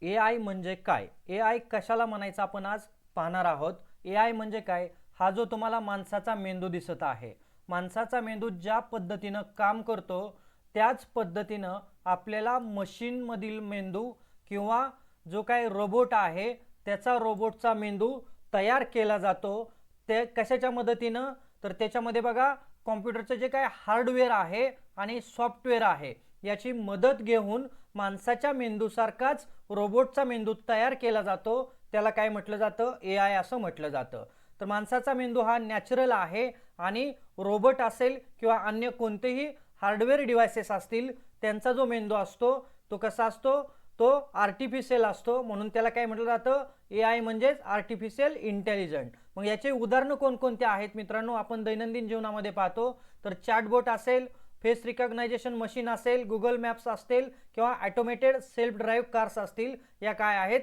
ए I म्हणजे काय? ए I कशाला म्हणायचं आपण आज पाहणार आहोत. ए आय म्हणजे काय? हा जो तुम्हाला माणसाचा मेंदू दिसत आहे, माणसाचा मेंदू ज्या पद्धतीनं काम करतो त्याच पद्धतीनं आपल्याला मशीनमधील मेंदू किंवा जो काय रोबोट आहे त्याचा रोबोटचा मेंदू तयार केला जातो. ते कशाच्या मदतीनं? तर त्याच्यामध्ये बघा, कॉम्प्युटरचं जे काय हार्डवेअर आहे आणि सॉफ्टवेअर आहे याची मदत घेऊन माणसाच्या मेंदूसारखाच रोबोटचा मेंदू तयार केला जातो. त्याला काय म्हटलं जातं? ए आय असं म्हटलं जातं. तर माणसाचा मेंदू हा नॅचरल आहे आणि रोबोट असेल किंवा अन्य कोणतेही हार्डवेअर डिव्हाइसेस असतील त्यांचा जो मेंदू असतो तो कसा असतो? तो आर्टिफिशियल असतो. म्हणून त्याला काय म्हटलं जातं? ए आय म्हणजेच आर्टिफिशियल इंटेलिजंट. मग याचे उदाहरणं कोणकोणते आहेत मित्रांनो? आपण दैनंदिन जीवनामध्ये पाहतो तर चॅटबॉट असेल, फेस रिकॉग्नायझेशन मशीन असेल, गुगल मॅप्स असतील किंवा ऑटोमेटेड सेल्फ ड्राईव्ह कार्स असतील, या काय आहेत?